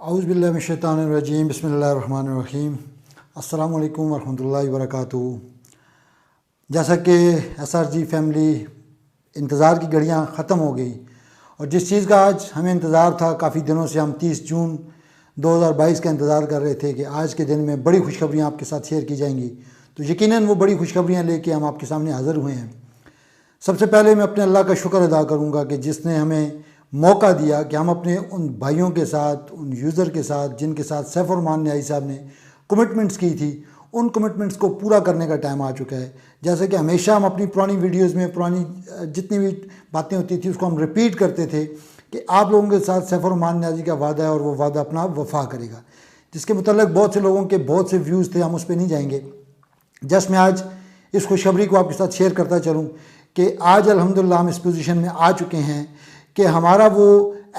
औज़ुबिल्लाहिमिनश्शैतानिर्रजीम बिस्मिल्लाहिर्रहमानिर्रहीम अस्सलामु अलैकुम वरहमतुल्लाहि वबरकातुहू। जैसा कि SRG फैमिली इंतज़ार की घड़ियाँ ख़त्म हो गई और जिस चीज़ का आज हमें इंतज़ार था काफ़ी दिनों से, हम 30 जून 2022 का इंतज़ार कर रहे थे कि आज के दिन में बड़ी खुशखबरियाँ आपके साथ शेयर की जाएंगी। तो यकीनन वो बड़ी खुशखबरियाँ लेके हम आपके सामने हाज़िर हुए हैं। सबसे पहले मैं अपने अल्लाह का शुक्र अदा करूँगा कि जिसने हमें मौका दिया कि हम अपने उन भाइयों के साथ, उन यूज़र के साथ जिनके साथ सैफ और मान न्याई साहब ने कमिटमेंट्स की थी, उन कमिटमेंट्स को पूरा करने का टाइम आ चुका है। जैसे कि हमेशा हम अपनी पुरानी वीडियोज़ में पुरानी जितनी भी बातें होती थी उसको हम रिपीट करते थे कि आप लोगों के साथ सैफ और मान न्याई का वादा है और वो वादा अपना वफा करेगा, जिसके मुतल्लिक़ बहुत से लोगों के बहुत से व्यूज़ थे। हम उस पर नहीं जाएंगे। जस्ट मैं आज इस खुशखबरी को आपके साथ शेयर करता चलूँ कि आज अल्हम्दुलिल्लाह हम इस पोजीशन में आ चुके हैं कि हमारा वो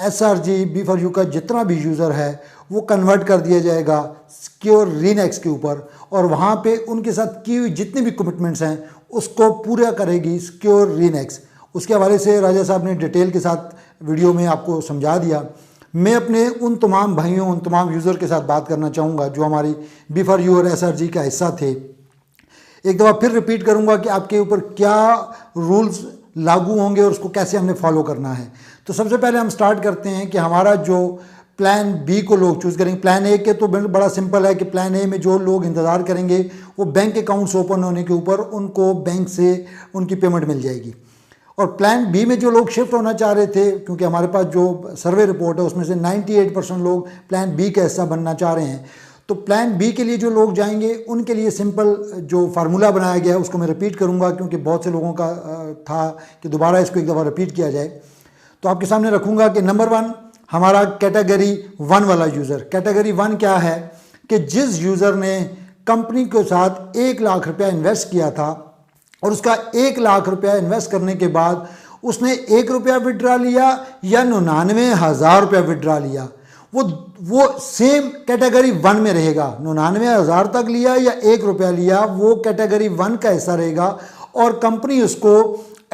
SRG B4U का जितना भी यूज़र है वो कन्वर्ट कर दिया जाएगा सिक्योर रीनेक्स के ऊपर, और वहाँ पे उनके साथ की हुई जितनी भी कमिटमेंट्स हैं उसको पूरा करेगी सिक्योर रीनेक्स। उसके हवाले से राजा साहब ने डिटेल के साथ वीडियो में आपको समझा दिया। मैं अपने उन तमाम भाइयों, उन तमाम यूज़र के साथ बात करना चाहूँगा जो हमारी B4U और SRG का हिस्सा थे। एक दफ़ा फिर रिपीट करूँगा कि आपके ऊपर क्या रूल्स लागू होंगे और उसको कैसे हमने फॉलो करना है। तो सबसे पहले हम स्टार्ट करते हैं कि हमारा जो प्लान बी को लोग चूज़ करेंगे। प्लान ए के तो बड़ा सिंपल है कि प्लान ए में जो लोग इंतज़ार करेंगे वो बैंक अकाउंट्स ओपन होने के ऊपर उनको बैंक से उनकी पेमेंट मिल जाएगी। और प्लान बी में जो लोग शिफ्ट होना चाह रहे थे, क्योंकि हमारे पास जो सर्वे रिपोर्ट है उसमें से 98% लोग प्लान बी का हिस्सा बनना चाह रहे हैं, तो प्लान बी के लिए जो लोग जाएंगे उनके लिए सिंपल जो फार्मूला बनाया गया है उसको मैं रिपीट करूंगा, क्योंकि बहुत से लोगों का था कि दोबारा इसको एक दफ़ा रिपीट किया जाए। तो आपके सामने रखूंगा कि नंबर 1 हमारा कैटेगरी 1 वाला यूज़र। कैटेगरी 1 क्या है कि जिस यूज़र ने कंपनी के साथ 1 लाख रुपया इन्वेस्ट किया था और उसका 1 लाख रुपया इन्वेस्ट करने के बाद उसने 1 रुपया विड्रा लिया या 99,000 रुपया विड्रा लिया, वो सेम कैटेगरी 1 में रहेगा। 99,000 तक लिया या 1 रुपया लिया, वो कैटेगरी 1 का हिस्सा रहेगा और कंपनी उसको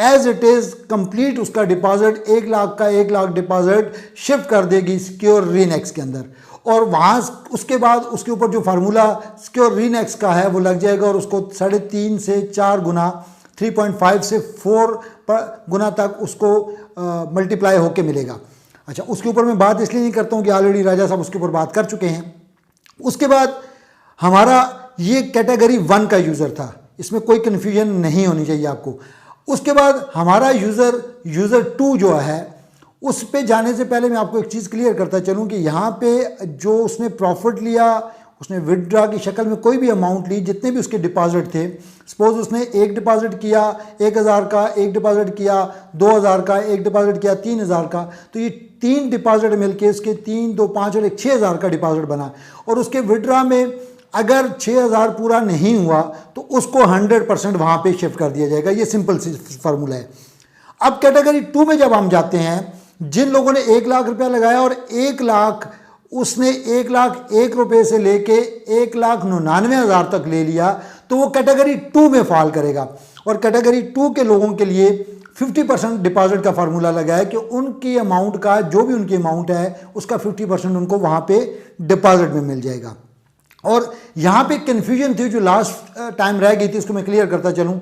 एज इट इज़ कंप्लीट उसका डिपॉजिट 1 लाख का 1 लाख डिपॉजिट शिफ्ट कर देगी सिक्योर रीनेक्स के अंदर। और वहाँ उसके बाद उसके ऊपर जो फार्मूला सिक्योर रीनेक्स का है वो लग जाएगा और उसको 3.5 से 4 गुना, 3.5 से 4 गुना तक उसको मल्टीप्लाई होके मिलेगा। अच्छा, उसके ऊपर मैं बात इसलिए नहीं करता हूँ कि ऑलरेडी राजा साहब उसके ऊपर बात कर चुके हैं। उसके बाद हमारा ये कैटेगरी 1 का यूज़र था, इसमें कोई कन्फ्यूजन नहीं होनी चाहिए आपको। उसके बाद हमारा यूज़र 2 जो है उस पे जाने से पहले मैं आपको एक चीज़ क्लियर करता चलूँ कि यहाँ पे जो उसने प्रॉफिट लिया, उसने विड्रा की शक्ल में कोई भी अमाउंट ली, जितने भी उसके डिपॉजिट थे, सपोज उसने एक डिपॉजिट किया 1,000 का, एक डिपॉजिट किया 2,000 का, एक डिपॉजिट किया 3,000 का, तो ये 3 डिपॉजिट मिलके उसके 3, 2, 5 और 1 6,000 का डिपॉजिट बना। और उसके विड्रा में अगर 6,000 पूरा नहीं हुआ तो उसको 100% वहाँ पे शिफ्ट कर दिया जाएगा। ये सिंपल सी फार्मूला है। अब कैटेगरी 2 में जब हम जाते हैं, जिन लोगों ने 1 लाख रुपया लगाया और 1 लाख उसने 1 लाख 1 रुपये से लेके 1,99,000 तक ले लिया, तो वो कैटेगरी 2 में फॉल करेगा। और कैटेगरी 2 के लोगों के लिए 50% डिपॉजिट का फार्मूला लगा है कि उनकी अमाउंट का, जो भी उनकी अमाउंट है उसका 50% उनको वहाँ पे डिपॉजिट में मिल जाएगा। और यहाँ पे कन्फ्यूजन थी जो लास्ट टाइम रह गई थी, उसको मैं क्लियर करता चलूँ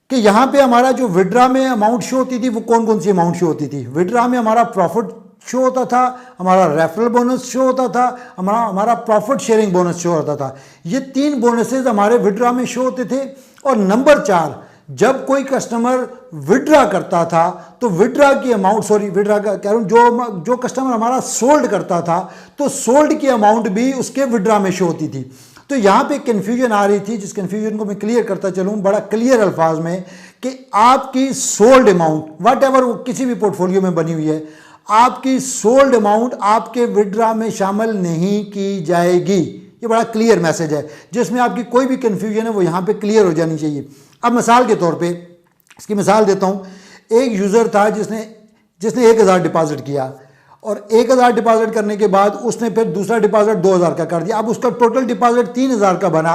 कि यहाँ पे हमारा जो विड्रा में अमाउंट शो होती थी वो कौन कौन सी अमाउंट शो होती थी। विड्रा में हमारा प्रॉफिट शो होता था, हमारा रेफरल बोनस शो होता था, हमारा प्रॉफिट शेयरिंग बोनस शो होता था। ये 3 बोनसेस हमारे विड्रा में शो होते थे। और नंबर 4, जब कोई कस्टमर विड्रा करता था तो विड्रा की अमाउंट, विड्रा का कह रहा हूँ, जो कस्टमर हमारा सोल्ड करता था तो सोल्ड की अमाउंट भी उसके विड्रा में शो होती थी। तो यहाँ पे कन्फ्यूजन आ रही थी, जिस कन्फ्यूजन को मैं क्लियर करता चलूँ बड़ा क्लियर अल्फाज में कि आपकी सोल्ड अमाउंट वट एवर वो किसी भी पोर्टफोलियो में बनी हुई है, आपकी सोल्ड अमाउंट आपके विड्रा में शामिल नहीं की जाएगी। ये बड़ा क्लियर मैसेज है, जिसमें आपकी कोई भी कन्फ्यूजन है वो यहाँ पे क्लियर हो जानी चाहिए। अब मिसाल के तौर पे इसकी मिसाल देता हूँ। एक यूज़र था जिसने 1,000 डिपॉजिट किया और 1,000 डिपॉजिट करने के बाद उसने फिर दूसरा डिपॉजिट 2,000 का कर दिया। अब उसका टोटल डिपॉजिट 3,000 का बना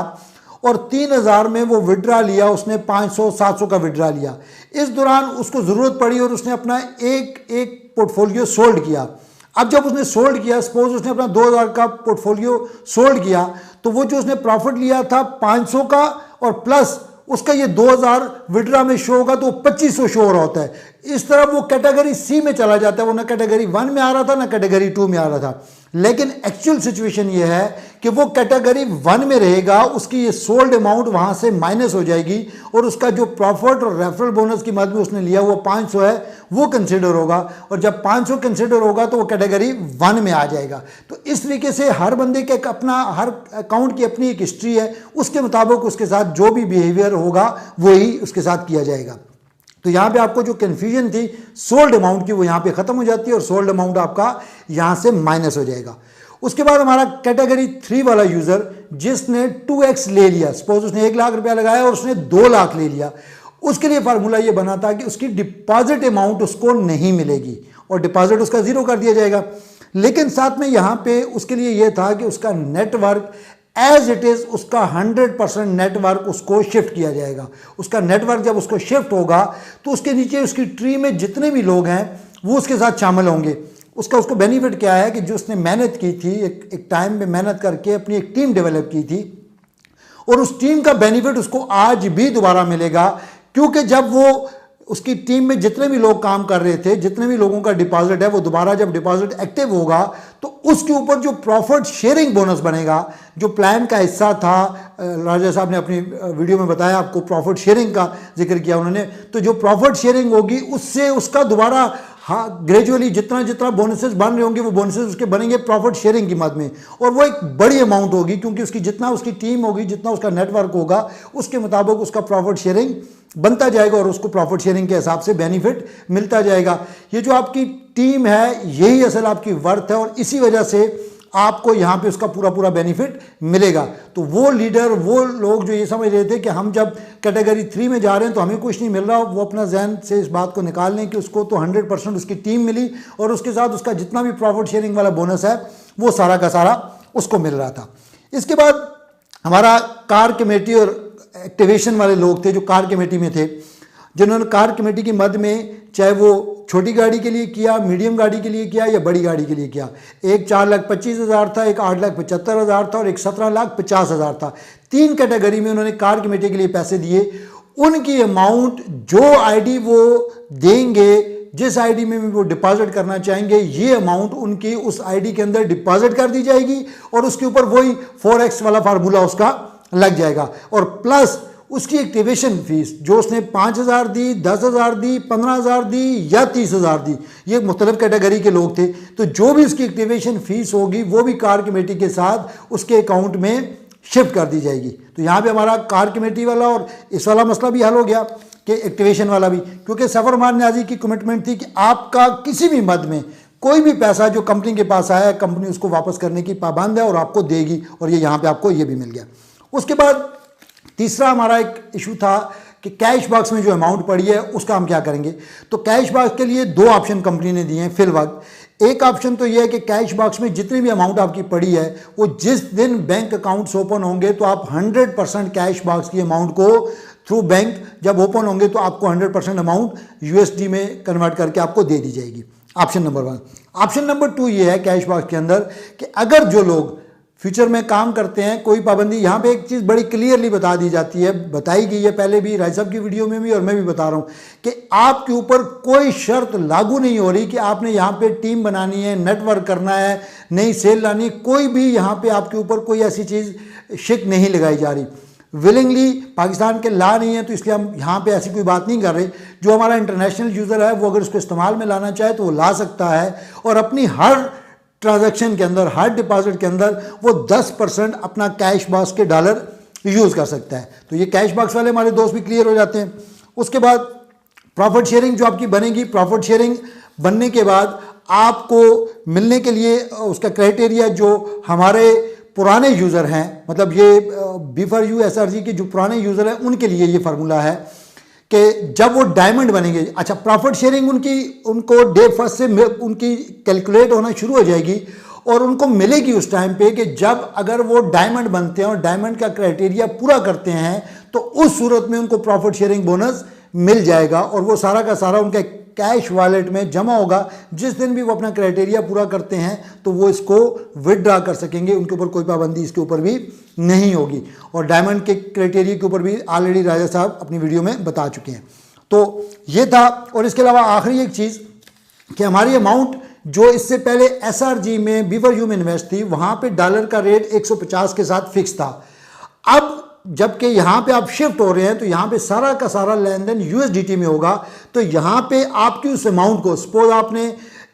और 3,000 में वो विड्रा लिया, उसने 500-700 का विड्रा लिया। इस दौरान उसको ज़रूरत पड़ी और उसने अपना एक पोर्टफोलियो सोल्ड किया। अब जब उसने सोल्ड किया, सपोज उसने अपना 2000 का पोर्टफोलियो सोल्ड किया, तो वो जो उसने प्रॉफिट लिया था 500 का और प्लस उसका ये 2000 विड्रा में शो होगा तो 2500 शो हो रहा होता है। इस तरह वो कैटेगरी सी में चला जाता है, वो ना कैटेगरी 1 में आ रहा था ना कैटेगरी 2 में आ रहा था। लेकिन एक्चुअल सिचुएशन ये है कि वो कैटेगरी 1 में रहेगा, उसकी ये सोल्ड अमाउंट वहां से माइनस हो जाएगी और उसका जो प्रॉफिट और रेफरल बोनस की मद में उसने लिया हुआ 500 है वो कंसिडर होगा, और जब 500 कंसिडर होगा तो वो कैटेगरी 1 में आ जाएगा। तो इस तरीके से हर बंदे के अपना, हर अकाउंट की अपनी एक हिस्ट्री है, उसके मुताबिक उसके साथ जो भी बिहेवियर होगा वही उसके साथ किया जाएगा। तो यहाँ पे आपको जो कन्फ्यूजन थी सोल्ड अमाउंट की वो यहाँ पे खत्म हो जाती है और सोल्ड अमाउंट आपका यहाँ से माइनस हो जाएगा। उसके बाद हमारा कैटेगरी 3 वाला यूजर जिसने 2x ले लिया, सपोज उसने 1 लाख रुपया लगाया और उसने 2 लाख ले लिया, उसके लिए फार्मूला ये बना था कि उसकी डिपॉजिट अमाउंट उसको नहीं मिलेगी और डिपॉजिट उसका जीरो कर दिया जाएगा। लेकिन साथ में यहाँ पे उसके लिए यह था कि उसका नेटवर्क एज इट इज, उसका 100% नेटवर्क उसको शिफ्ट किया जाएगा। उसका नेटवर्क जब उसको शिफ्ट होगा तो उसके नीचे उसकी ट्री में जितने भी लोग हैं वो उसके साथ शामिल होंगे। उसको बेनिफिट क्या है कि जो उसने मेहनत की थी, एक टाइम में मेहनत करके अपनी एक टीम डेवलप की थी, और उस टीम का बेनिफिट उसको आज भी दोबारा मिलेगा, क्योंकि जब वो उसकी टीम में जितने भी लोग काम कर रहे थे, जितने भी लोगों का डिपॉजिट है, वो दोबारा जब डिपॉजिट एक्टिव होगा तो उसके ऊपर जो प्रॉफिट शेयरिंग बोनस बनेगा, जो प्लान का हिस्सा था, राजा साहब ने अपनी वीडियो में बताया आपको, प्रॉफिट शेयरिंग का जिक्र किया उन्होंने, तो जो प्रॉफिट शेयरिंग होगी उससे उसका दोबारा ग्रेजुअली जितना जितना बोनसेस बन रहे होंगे वो बोनसेस उसके बनेंगे प्रॉफिट शेयरिंग की मद में, और वो एक बड़ी अमाउंट होगी, क्योंकि उसकी जितना उसकी टीम होगी, जितना उसका नेटवर्क होगा, उसके मुताबिक उसका प्रॉफिट शेयरिंग बनता जाएगा और उसको प्रॉफिट शेयरिंग के हिसाब से बेनिफिट मिलता जाएगा। ये जो आपकी टीम है यही असल आपकी वर्थ है और इसी वजह से आपको यहाँ पे उसका पूरा पूरा बेनिफिट मिलेगा। तो वो लीडर, वो लोग जो ये समझ रहे थे कि हम जब कैटेगरी 3 में जा रहे हैं तो हमें कुछ नहीं मिल रहा, वो अपना जहन से इस बात को निकाल लें कि उसको तो 100% उसकी टीम मिली और उसके साथ उसका जितना भी प्रॉफिट शेयरिंग वाला बोनस है वो सारा का सारा उसको मिल रहा था। इसके बाद हमारा कार कमेटी और एक्टिवेशन वाले लोग थे जो कार कमेटी में थे, जिन्होंने कार कमेटी की मद में चाहे वो छोटी गाड़ी के लिए किया, मीडियम गाड़ी के लिए किया या बड़ी गाड़ी के लिए किया, एक 4,25,000 था, एक 8,75,000 था और एक 17,50,000 था। 3 कैटेगरी में उन्होंने कार कमेटी के लिए पैसे दिए। उनकी अमाउंट जो आईडी वो देंगे, जिस आईडी में भी वो डिपॉजिट करना चाहेंगे, ये अमाउंट उनकी उस आईडी के अंदर डिपॉजिट कर दी जाएगी और उसके ऊपर वही 4x वाला फार्मूला उसका लग जाएगा, और प्लस उसकी एक्टिवेशन फीस जो उसने 5,000 दी, 10,000 दी, 15,000 दी या 30,000 दी, ये मुख्तलिफ कैटेगरी के लोग थे, तो जो भी उसकी एक्टिवेशन फीस होगी वो भी कार कमेटी के साथ उसके अकाउंट में शिफ्ट कर दी जाएगी। तो यहाँ पे हमारा कार कमेटी वाला और इस वाला मसला भी हल हो गया कि एक्टिवेशन वाला भी, क्योंकि सफर मान न्याजी की कमिटमेंट थी कि आपका किसी भी मद में कोई भी पैसा जो कंपनी के पास आया है, कंपनी उसको वापस करने की पाबंद है और आपको देगी, और ये यहाँ पे आपको ये भी मिल गया। उसके बाद तीसरा हमारा एक इशू था कि कैश बॉक्स में जो अमाउंट पड़ी है उसका हम क्या करेंगे। तो कैश बॉक्स के लिए 2 ऑप्शन कंपनी ने दिए हैं फिल वक्त। एक ऑप्शन तो ये है कि कैश बॉक्स में जितनी भी अमाउंट आपकी पड़ी है वो जिस दिन बैंक अकाउंट्स ओपन होंगे तो आप 100% कैश बॉक्स की अमाउंट को थ्रू बैंक जब ओपन होंगे तो आपको 100% अमाउंट USD में कन्वर्ट करके आपको दे दी जाएगी। Option number 1। ऑप्शन नंबर 2 ये है कैश बॉक्स के अंदर कि अगर जो लोग फ्यूचर में काम करते हैं, कोई पाबंदी, यहाँ पे एक चीज़ बड़ी क्लियरली बता दी जाती है, बताई गई है पहले भी राय साहब की वीडियो में भी और मैं भी बता रहा हूँ कि आपके ऊपर कोई शर्त लागू नहीं हो रही कि आपने यहाँ पे टीम बनानी है, नेटवर्क करना है, नई सेल लानी है, कोई भी यहाँ पे आपके ऊपर कोई ऐसी चीज़ शिक नहीं लगाई जा रही। विलिंगली पाकिस्तान के ला नहीं है तो इसलिए हम यहाँ पे ऐसी कोई बात नहीं कर रहे। जो हमारा इंटरनेशनल यूज़र है वो अगर उसको इस्तेमाल में लाना चाहे तो वो ला सकता है और अपनी हर ट्रांजैक्शन के अंदर, हर डिपॉजिट के अंदर वो 10% अपना कैश बॉक्स के डॉलर यूज़ कर सकता है। तो ये कैश बॉक्स वाले हमारे दोस्त भी क्लियर हो जाते हैं। उसके बाद प्रॉफिट शेयरिंग जो आपकी बनेगी, प्रॉफिट शेयरिंग बनने के बाद आपको मिलने के लिए उसका क्राइटेरिया जो हमारे पुराने यूज़र हैं, मतलब ये B4U SRG के जो पुराने यूज़र हैं उनके लिए ये फार्मूला है कि जब वो डायमंड बनेंगे, अच्छा प्रॉफिट शेयरिंग उनको डे फर्स्ट से उनकी कैलकुलेट होना शुरू हो जाएगी और उनको मिलेगी उस टाइम पे कि जब अगर वो डायमंड बनते हैं और डायमंड का क्राइटेरिया पूरा करते हैं तो उस सूरत में उनको प्रॉफिट शेयरिंग बोनस मिल जाएगा और वो सारा का सारा उनके कैश वॉलेट में जमा होगा। जिस दिन भी वो अपना क्राइटेरिया पूरा करते हैं तो वो इसको विदड्रा कर सकेंगे, उनके ऊपर कोई पाबंदी इसके ऊपर भी नहीं होगी। और डायमंड के क्राइटेरिया के ऊपर भी ऑलरेडी राजा साहब अपनी वीडियो में बता चुके हैं। तो ये था। और इसके अलावा आखिरी एक चीज़ कि हमारी अमाउंट जो इससे पहले SRG में बीवरयू में इन्वेस्ट थी, वहाँ पे डॉलर का रेट 150 के साथ फिक्स था। अब जबकि यहाँ पे आप शिफ्ट हो रहे हैं तो यहाँ पे सारा का सारा लेन देन USDT में होगा। तो यहाँ पे आपकी उस अमाउंट को, सपोज आपने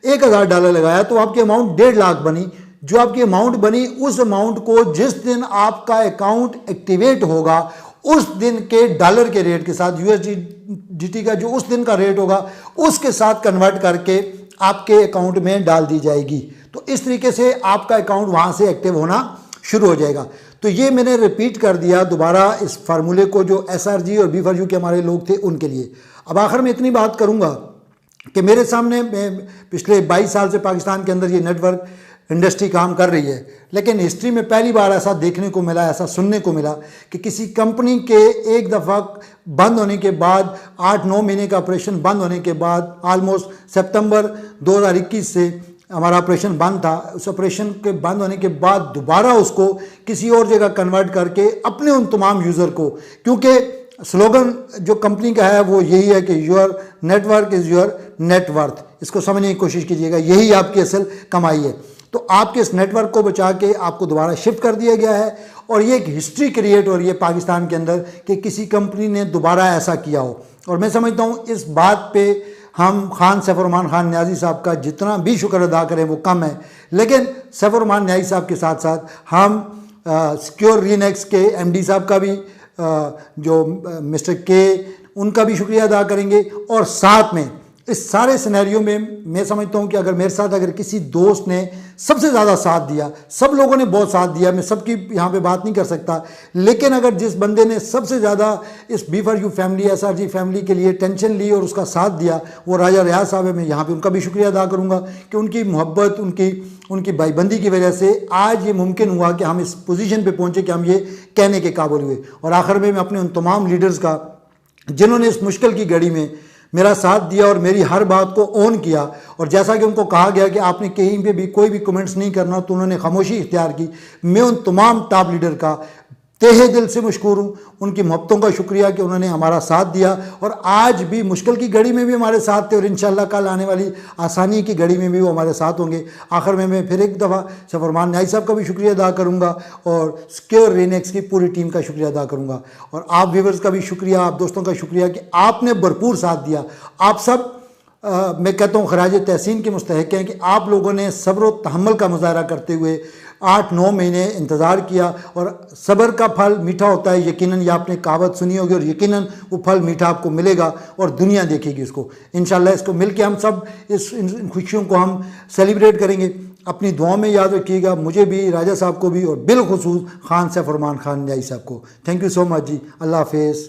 $1000 लगाया तो आपकी अमाउंट 1.5 लाख बनी। जो आपकी अमाउंट बनी उस अमाउंट को जिस दिन आपका अकाउंट एक्टिवेट होगा उस दिन के डॉलर के रेट के साथ, USDT का जो उस दिन का रेट होगा उसके साथ कन्वर्ट करके आपके अकाउंट में डाल दी जाएगी। तो इस तरीके से आपका अकाउंट वहाँ से एक्टिव होना शुरू हो जाएगा। तो ये मैंने रिपीट कर दिया दोबारा इस फार्मूले को जो SRG और बीवरयू के हमारे लोग थे उनके लिए। अब आखिर में इतनी बात करूँगा कि मेरे सामने पिछले 22 साल से पाकिस्तान के अंदर ये नेटवर्क इंडस्ट्री काम कर रही है, लेकिन हिस्ट्री में पहली बार ऐसा देखने को मिला, ऐसा सुनने को मिला कि किसी कंपनी के एक दफ़ा बंद होने के बाद 8-9 महीने का ऑपरेशन बंद होने के बाद, ऑलमोस्ट सितंबर 2021 से हमारा ऑपरेशन बंद था, उस ऑपरेशन के बंद होने के बाद दोबारा उसको किसी और जगह कन्वर्ट करके अपने उन तमाम यूज़र को, क्योंकि स्लोगन जो कंपनी का है वो यही है कि your network is your net worth. इसको समझने की कोशिश कीजिएगा, यही आपकी असल कमाई है। तो आपके इस नेटवर्क को बचा के आपको दोबारा शिफ्ट कर दिया गया है और ये एक हिस्ट्री क्रिएट हो रही है पाकिस्तान के अंदर कि किसी कंपनी ने दोबारा ऐसा किया हो। और मैं समझता हूँ इस बात पे हम खान सैफुर्रहमान खान न्याजी साहब का जितना भी शुक्र अदा करें वो कम है। लेकिन सैफुर्रहमान न्याजी साहब के साथ साथ हम सिक्योर रीनेक्स के MD साहब का भी, जो मिस्टर के, उनका भी शुक्रिया अदा करेंगे। और साथ में इस सारे सिनेरियो में मैं समझता हूँ कि अगर मेरे साथ अगर किसी दोस्त ने सबसे ज़्यादा साथ दिया, सब लोगों ने बहुत साथ दिया, मैं सबकी यहाँ पे बात नहीं कर सकता, लेकिन अगर जिस बंदे ने सबसे ज़्यादा इस बीवरयू फैमिली, SRG फैमिली के लिए टेंशन ली और उसका साथ दिया वो राजा रियाज साहब है। मैं यहाँ पे उनका भी शुक्रिया अदा करूँगा कि उनकी मोहब्बत, उनकी भाईबंदी की वजह से आज ये मुमकिन हुआ कि हम इस पोजीशन पे पहुँचे कि हम ये कहने के काबिल हुए। और आखिर में मैं अपने उन तमाम लीडर्स का जिन्होंने इस मुश्किल की घड़ी में मेरा साथ दिया और मेरी हर बात को ऑन किया, और जैसा कि उनको कहा गया कि आपने कहीं पे भी कोई भी कमेंट्स नहीं करना तो उन्होंने खामोशी इख्तियार की, मैं उन तमाम टॉप लीडर का तहे दिल से मशकूर हूँ। उनकी मोहब्बतों का शुक्रिया कि उन्होंने हमारा साथ दिया और आज भी मुश्किल की घड़ी में भी हमारे साथ थे और इंशाअल्लाह कल आने वाली आसानी की घड़ी में भी वो हमारे साथ होंगे। आखिर में मैं फिर एक दफ़ा सैफुर्रहमान न्याजी साहब का भी शुक्रिया अदा करूँगा और सिक्योर रीनेक्स की पूरी टीम का शुक्रिया अदा करूँगा। और आप व्यूवर्स का भी शुक्रिया, आप दोस्तों का शुक्रिया कि आपने भरपूर साथ दिया। आप सब मैं कहता हूँ खराज तहसीन के मुस्तहिक हैं कि आप लोगों ने सब्र व तहम्मुल का मुजाहरा करते हुए 8-9 महीने इंतज़ार किया। और सब्र का फल मीठा होता है, यकीनन ये आपने कहावत सुनी होगी और यकीनन वो फल मीठा आपको मिलेगा और दुनिया देखेगी उसको इंशाल्लाह। इसको मिलके हम सब इन खुशियों को हम सेलिब्रेट करेंगे। अपनी दुआ में याद रखिएगा मुझे भी, राजा साहब को भी और बिलखुसूस खान सैफुर्रहमान खान न्याजी साहब को। थैंक यू सो मच जी। अल्लाह हाफिज़।